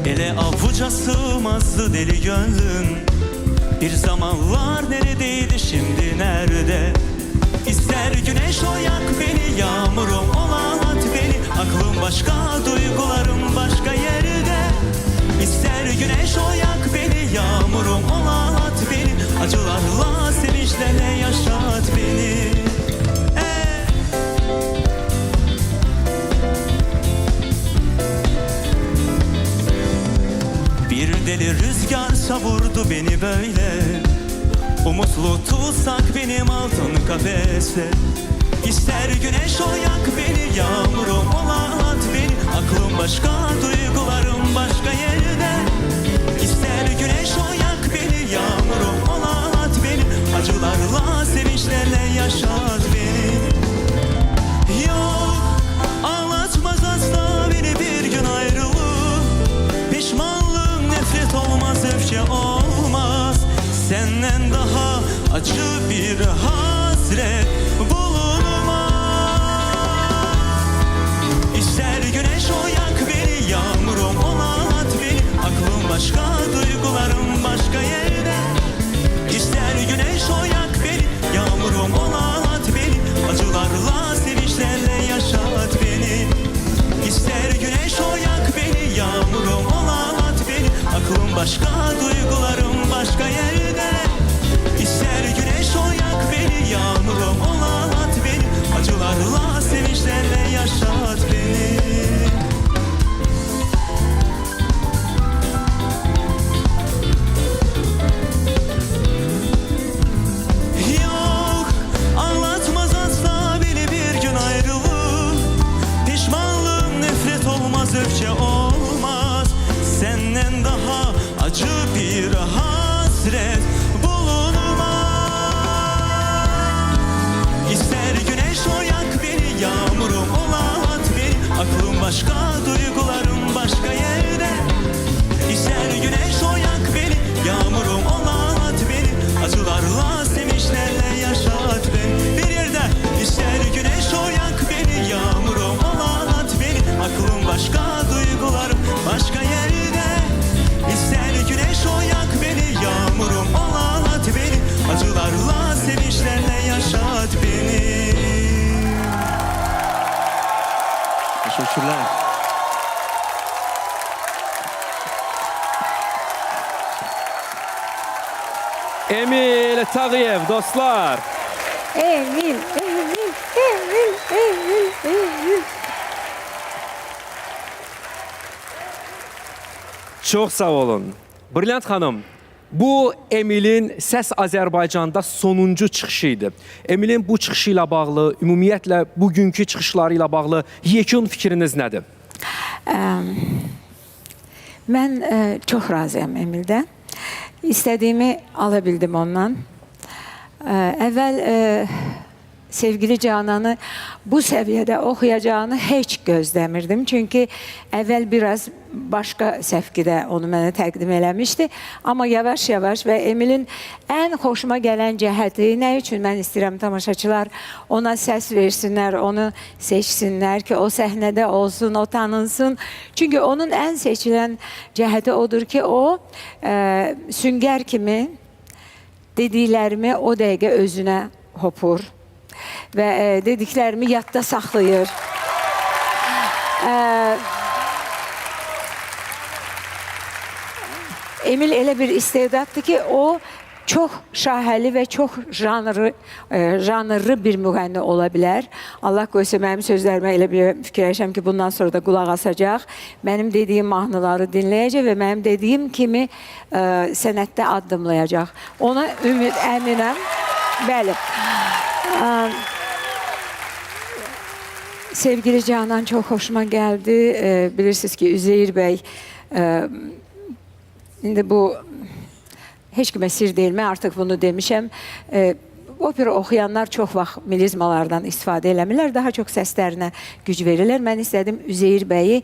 Ele avuca sığmazdı deli gönlün. Bir zamanlar neredeydi, şimdi nerede? İster güneş o yak beni, yağmurum ola at beni. Aklım başka, duygularım başka yerde. İster güneş o yak beni, yağmurum ola at beni. Acılarla, sevinçlerle yaşat beni. Bir deli rüzgar savurdu beni böyle. Umutlu tutsak benim altın kafeste. İster güneş o yak beni, yağmurum ola at beni. Aklım başka, duygularım başka yerde. İster güneş o yak beni, yağmurum ola at beni. Acılarla, sevinçlerle yaşat beni. Yok, ağlatmaz asla beni bir gün ayrılık. Pişmanlığım nefret olmaz, öfke olmaz. Senden daha acı bir hasret bulunmaz. İster güneş o yak beni, yağmurum ola at beni. Aklım başka, duygularım başka yerde. İster güneş o yak beni, yağmurum ola at beni. Acılarla, sevinçlerle yaşat beni. İster güneş o yak beni, yağmurum ola at beni. Aklım başka, duygularım başka yerde. İster güneş o yak beni, yağmurum ola at beni. Acılarla, sevinçlerle yaşat beni. Yok, ağlatmaz asla beni bir gün ayrılık. Pişmanlığım nefret olmaz, öfke olmaz. Senden daha acı bir hasret bulunmaz. İster güneş o yak beni, yağmurum ola at beni. Aklım başka, duygularım başka yerde. İster güneş o yak beni, yağmurum ola at beni. Acılarla, sevinçlerle yaşat beni. Bir yerde ister güneş o yak beni, yağmurum ola at beni. Aklım başka, duygularım başka yerde. İster güneş o yak beni, yağmurum ola at beni. Acılarla, sevinçlerle yaşat beni. Teşekkürler. Emil Tağıyev dostlar. Emil. Çox sağ olun. Brilliant xanım, bu Emilin Səs Azərbaycanda sonuncu çıxışı idi. Emilin bu çıxışı ilə bağlı, ümumiyyətlə bugünkü çıxışları ilə bağlı yekun fikriniz nədir? Mən çox razıyam Emildən. İstədiyimi ala bildim ondan. Əvvəl sevgili Canan'ı bu səviyyədə oxuyacağını heç gözləmirdim. Çünki əvvəl biraz başqa səfkidə onu mənə təqdim eləmişdi. Amma yavaş-yavaş və Emilin ən xoşuma gələn cəhəti, nə üçün mən istəyirəm tamaşaçılar ona səs versinlər, onu seçsinlər ki, o səhnədə olsun, o tanınsın. Çünki onun ən seçilən cəhəti odur ki, o süngər kimi dediklərimi o dəqiqə özünə hopur və dediklərimi yadda saxlayır. Emil elə bir istedaddır ki, o çox şahəli və çox janrlı bir müğənni ola bilər. Allah qoysa mənim sözlərimə elə bir fikirləşəm ki, bundan sonra da qulaq asacaq. Mənim dediyim mahnıları dinləyəcək və mənim dediyim kimi sənətdə addımlayacaq. Ona ümid əminəm. Bəli. Sevgili Canan çok hoşuma geldi. Bilirsiniz ki Üzeyir Bey, şimdi bu hiç kime sir değil mi, artık bunu demişəm. Opera oxuyanlar çox vaxt milizmalardan istifadə eləmirlər, daha çox səslərinə güc verirlər. Mən istədim Üzeyir Bəyi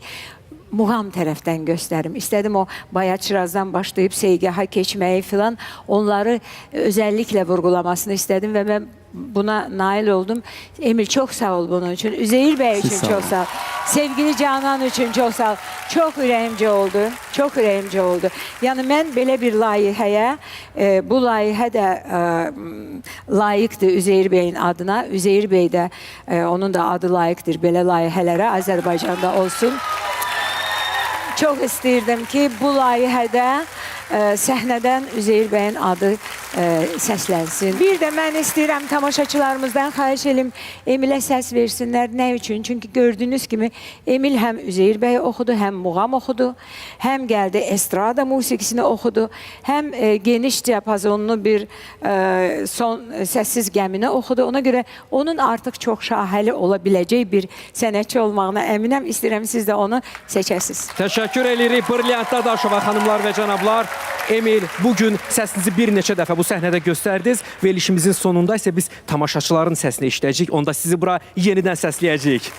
muğam tərəfdən göstərim. İstədim o Bayaçırazdan başlayıb Seygaha keçməyi filan, onları özəlliklə vurğulamasını istədim və mən buna nail oldum. Emil, çox sağ ol bunun üçün. Üzeyir bəy üçün Siz sağ çox olun. sağ ol. Sevgili Canan üçün çox sağ ol. Çox ürəyimcə oldu. Çox ürəyimcə oldu. Yəni mən belə bir layihəyə, bu layihə də layiqdir Üzeyir bəyin adına. Üzeyir bəy də, onun da adı layiqdir belə layihələrə Azərbaycanda olsun. Çox istəyirdim ki, bu layihədə səhnədən Üzeyir bəyin adı səslənsin. Bir də mən istəyirəm tamaşaçılarımızdan xahiş edim Emilə səs versinlər. Nə üçün? Çünki gördüyünüz kimi Emil həm Üzeyir bəy oxudu, həm muğam oxudu, həm gəldi estrada musiqisini oxudu, həm geniş diapazonlu bir son səssiz gəmini oxudu. Ona görə onun artıq çox şahəli ola biləcək bir sənətçi olmağına əminəm. İstəyirəm siz də onu seçəsiniz. Təşəkkür edirik Brilliant Dadaşova xanımlar və cənablar. Emil, bugün səsinizi bir neçə dəfə bu səhnədə göstərdiniz. Verilişimizin sonunda isə biz tamaşaçıların səsini eşidəcəyik. Onda sizi bura yenidən səsləyəcəyik.